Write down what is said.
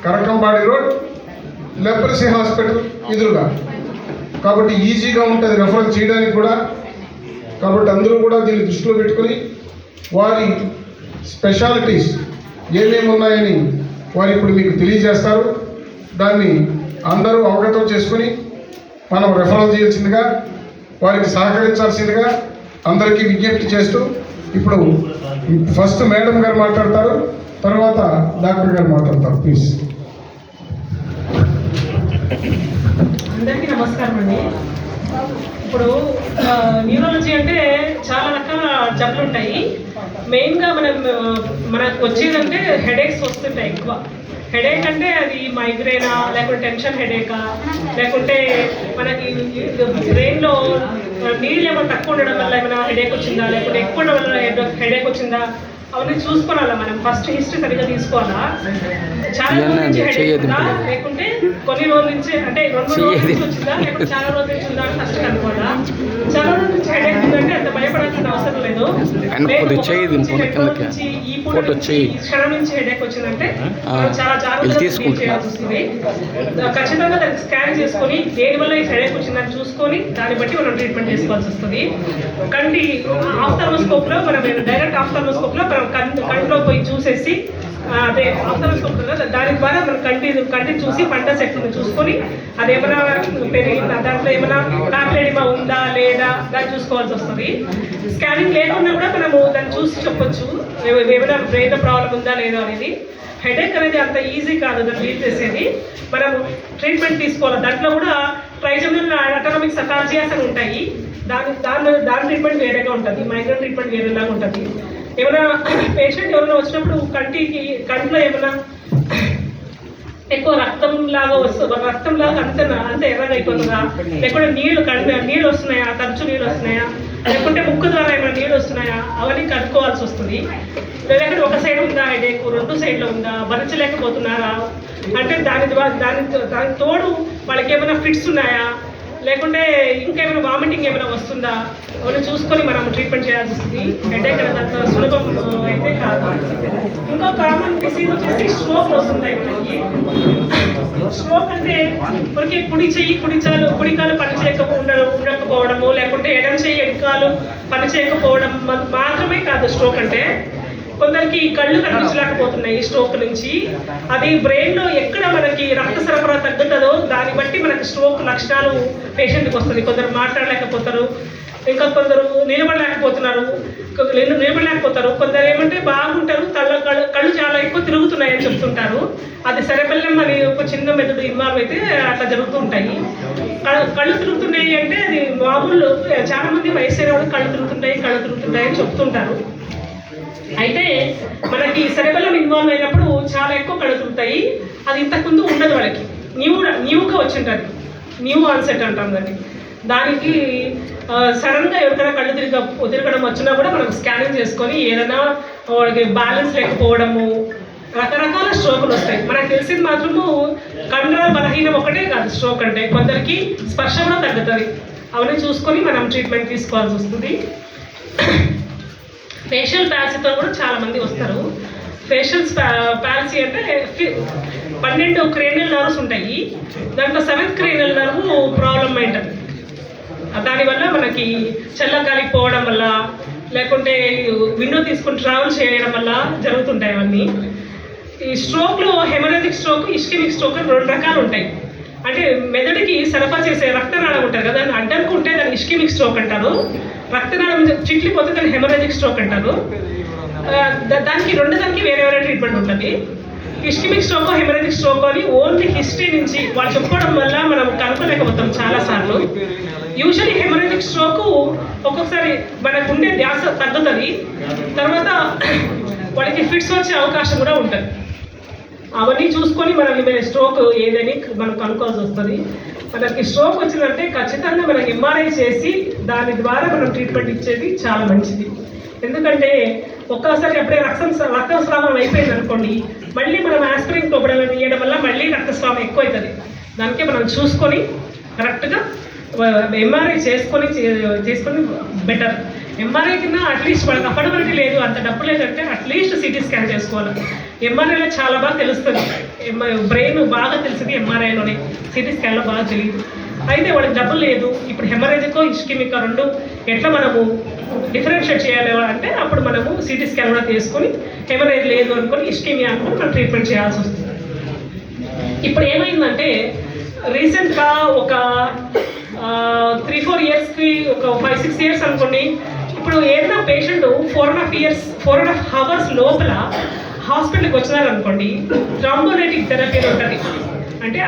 Karakambadi road, leprosy hospital ఎదురుగా. కాబట్టి ఈజీగా ఉంటుంది రెఫరల్ చేయడానికి కూడా. కాబట్టి అందరూ కూడా దీన్ని దృష్టిలో పెట్టుకుని వారి స్పెషాలిటీస్ ఏమేమి ఉన్నాయని వారు ఇప్పుడు మీకు తెలియజేస్తారు. దాన్ని అందరూ అవగతం చేసుకుని మనం రెఫరల్ చేయాల్సిందిగా, వారికి సహకరించాల్సిందిగా అందరికీ విజ్ఞప్తి చేస్తూ ఇప్పుడు ఫస్ట్ మేడం గారు మాట్లాడతారు, తర్వాత డాక్టర్ గారు మాట్లాడతారు. ప్లీజ్. అందరికీ నమస్కారం అండి. ఇప్పుడు న్యూరాలజీ అంటే చాలా రకాల జబ్బులు ఉంటాయి. మెయిన్గా మనకు వచ్చేదంటే హెడేక్స్ వస్తుంటాయి ఎక్కువ. హెడేక్ అంటే అది మైగ్రేనా, లేకుంటే టెన్షన్ హెడేకా, లేకుంటే మనకి బ్రెయిన్లో నీళ్ళు ఏమైనా తక్కువ ఉండడం వల్ల ఏమైనా హెడేక్ వచ్చిందా, లేకుంటే ఎక్కువ ఉండడం వల్ల హెడేక్ వచ్చిందా, అవన్నీ చూసుకోవాలా. మనం ఫస్ట్ హిస్టరీ సరిగ్గా తీసుకోవాలా. చాలా రోజుల నుంచి హెడేక్ ఉందా, లేకుంటే కొన్ని రోజుల నుంచి అంటే 2 రోజుల నుంచి వచ్చిందా, లేకుంటే చాలా రోజుల నుంచి ఉందా అని ఫస్ట్ కనుక్కోవాలా. చాలా రోజుల నుంచి హెడేక్ ఉందంటే అంత భయపడాల్సిన అవసరం లేదు. ఈ క్షణం నుంచి హెడేక్ వచ్చిందంటే చాలా జాగ్రత్తగా చేయాల్సి వస్తుంది. ఖచ్చితంగా దాన్ని స్కాన్ చేసుకొని దేని వల్ల ఈ హెడేక్ వచ్చిందని చూసుకొని దాన్ని బట్టి మనం ట్రీట్మెంట్ చేసుకోవాల్సి వస్తుంది. కంటి ఆఫ్థాల్మోస్కోప్లో మనం డైరెక్ట్ ఆఫ్థాల్మోస్కోప్లో మనం కంటిలో పోయి చూసేసి అదే ఆఫ్థాల్మోస్కోప్ దాని ద్వారా మనం కంటిని చూసి ఫండస్ ఎక్కడ చూసుకొని అదేమైనా పెరిగిందా, దాంట్లో ఏమైనా ప్యాపిలోడిమా ఉందా లేదా దాన్ని చూసుకోవాల్సి వస్తుంది. స్కానింగ్ లేకుండా కూడా మనము దాన్ని చూసి చెప్పొచ్చు ఏమైనా బ్రెయిన్ ప్రాబ్లం ఉందా లేదా అనేది. హెడేక్ అనేది అంత ఈజీ కాదు దాన్ని డీల్ చేసేది. మనం ట్రీట్మెంట్ తీసుకోవాలి. దాంట్లో కూడా ట్రైజమినల్ ఆటోనమిక్ సఫాలజియాస్ అని ఉంటాయి. దాని ట్రీట్మెంట్ వేరేగా ఉంటుంది, మైగ్రేన్ ట్రీట్మెంట్ వేరేలాగా ఉంటుంది. ఏమైనా పేషెంట్ ఎవరైనా వచ్చినప్పుడు కంట్లో ఏమైనా ఎక్కువ రక్తంలాగా అంత ఎర్రగా అయిపోతుందా, లేకుంటే నీళ్ళు వస్తున్నాయా, తరచు నీళ్ళు వస్తున్నాయా, లేకుంటే ముక్కు ద్వారా ఏమైనా నీళ్ళు వస్తున్నాయా, అవన్నీ కనుక్కోవాల్సి వస్తుంది. లేదంటే ఒక సైడ్ ఉందా హెడేక్, 2 సైడ్లో ఉందా, భరించలేకపోతున్నారా అంటే దానికి తోడు వాళ్ళకి ఏమైనా ఫిట్స్ ఉన్నాయా, లేకుంటే ఇంకేమైనా వామిటింగ్ ఏమైనా వస్తుందా అవన్నీ చూసుకొని మనం ట్రీట్మెంట్ చేయాల్సి వస్తుంది. హెడేక్ అనేది సులభం అయితే కాదు. ఇంకో కామన్ డిసీజ్ వచ్చేసి స్ట్రోక్ వస్తుంటాయి మనకి. స్ట్రోక్ అంటే మనకి కుడి కాలు ఉండకపోవడము, లేకుంటే ఎడం చెయ్యి ఎడకాలు పని చేయకపోవడం మాత్రమే కాదు స్ట్రోక్ అంటే. కొందరికి కళ్ళు కనిపించలేకపోతున్నాయి స్ట్రోక్ నుంచి. అది బ్రెయిన్లో ఎక్కడ మనకి రక్త సరఫరా తగ్గుతుందో దాన్ని బట్టి మనకి స్ట్రోక్ లక్షణాలు పేషెంట్కి వస్తుంది. కొందరు మాట్లాడలేకపోతారు, ఇంకా కొందరు నిలబడలేకపోతారు. కొందరు ఏమంటే బాగుంటారు, కళ్ళు చాలా ఎక్కువ తిరుగుతున్నాయని చెప్తుంటారు. అది సెరెబెల్లమ్ అని ఒక చిన్న మెదడు ఇన్వాల్వ్ అయితే అట్లా జరుగుతూ ఉంటాయి. కళ్ళు తిరుగుతున్నాయి అంటే అది మామూలు. చాలా మంది వయసు అయిన వాళ్ళు కళ్ళు తిరుగుతుంటాయి అని చెప్తుంటారు. అయితే మనకి సెరెబెల్లమ్ ఇన్వాల్వ్ అయినప్పుడు చాలా ఎక్కువ కళ్ళు తిరుగుతాయి. అది ఇంతకుముందు ఉండదు, వాళ్ళకి న్యూగా వచ్చింటుంది, న్యూ ఆన్సెట్ అంటాం దాన్ని. దానికి సడన్గా ఎవరికైనా కళ్ళు తిరగడం వచ్చినా కూడా మనం స్కానింగ్ చేసుకొని ఏదైనా వాళ్ళకి బ్యాలెన్స్ లేకపోవడము, రకరకాల స్ట్రోకులు వస్తాయి. మనకు తెలిసింది మాత్రము కండరాల బలహీనం ఒకటే కాదు స్ట్రోక్ అంటే, కొందరికి స్పర్శ కూడా తగ్గుతుంది. అవన్నీ చూసుకొని మనం ట్రీట్మెంట్ తీసుకోవాల్సి వస్తుంది. ఫేషియల్ ప్యాల్సీతో కూడా చాలామంది వస్తారు. ఫేషియల్ ప్యాల్సీ అంటే 12 క్రేనియల్ నర్వ్స్ ఉంటాయి. దాంట్లో 7th క్రేనియల్ నర్వ్ ప్రాబ్లం ఉంటుంది. దానివల్ల మనకి చల్లగాలికి పోవడం వల్ల, లేకుంటే విండో తీసుకుని ట్రావెల్ చేయడం వల్ల జరుగుతుంటాయి అవన్నీ. ఈ స్ట్రోక్లో హెమరేజిక్ స్ట్రోక్, ఇస్కెమిక్ స్ట్రోక్ అని 2 రకాలు ఉంటాయి. అంటే మెదడుకి సరఫరా చేసే రక్తనాళం ఉంటుంది కదా, దాన్ని అడ్డనుకుంటే దాన్ని ఇస్కెమిక్ స్ట్రోక్ అంటారు. రక్తనాళం చిట్లిపోతే దాన్ని హెమరేజిక్ స్ట్రోక్ అంటారు. దానికి వేరే ట్రీట్మెంట్ ఉంటుంది. ఇస్కెమిక్ స్ట్రోక్, హెమరేజిక్ స్ట్రోక్ అని ఓన్లీ హిస్టరీ నుంచి వాళ్ళు చెప్పుకోవడం వల్ల మనం కనుక్కోలేకపోతాం చాలాసార్లు. యూజువల్లీ హెమరేజిక్ స్ట్రోక్ ఒక్కొక్కసారి మనకు ఉండే ధ్యాస తగ్గుతుంది, తర్వాత వాళ్ళకి ఫిట్స్ వచ్చే అవకాశం కూడా ఉంటుంది. అవన్నీ చూసుకొని మనం స్ట్రోక్ ఏదని మనం కనుక్కోవాల్సి వస్తుంది. మనకి స్ట్రోక్ వచ్చిందంటే ఖచ్చితంగా మనం ఎంఆర్ఐ చేసి దాని ద్వారా మనం ట్రీట్మెంట్ ఇచ్చేది చాలా మంచిది. ఎందుకంటే ఒక్కసారి ఎప్పుడే రక్తస్రావం అయిపోయింది అనుకోండి, మళ్ళీ మనం ఆస్పిరిన్ ఇవ్వడం వల్ల మళ్ళీ రక్తస్రావం ఎక్కువ అవుతుంది. దానికే మనం చూసుకొని కరెక్ట్గా ఎంఆర్ఐ చేసుకొని బెటర్. ఎంఆర్ఐ కింద అట్లీస్ట్ వాళ్ళకి అప్పటి వరకు లేదు, అంత డబ్బు లేదంటే అట్లీస్ట్ సిటీ స్కాన్ చేసుకోవాలి. ఎంఆర్ఐలో చాలా బాగా తెలుస్తుంది. బ్రెయిన్ బాగా తెలిసింది ఎంఆర్ఐలోనే, సిటీ స్కాన్లో బాగా తెలియదు. అయితే వాళ్ళకి డబ్బులు లేదు. ఇప్పుడు హెమరేజ్కో ఇష్కిమిక్ రెండు ఎట్లా మనము డిఫరెన్షియేట్ చేయాలి అంటే అప్పుడు మనము సిటీ స్కాన్ కూడా తీసుకొని హెమరేజ్ లేదు అనుకొని ఇష్కిమియా అనుకొని మనం ట్రీట్మెంట్ చేయాల్సి వస్తుంది. ఇప్పుడు ఏమైందంటే రీసెంట్గా ఒక 3-4 ఇయర్స్కి ఒక 5-6 ఇయర్స్ అనుకోండి, ఇప్పుడు ఏదైనా పేషెంట్ 4.5 hours లోపల హాస్పిటల్కి వచ్చినారనుకోండి, థ్రాంబోలైటిక్ థెరపీ ఉంటుంది. అంటే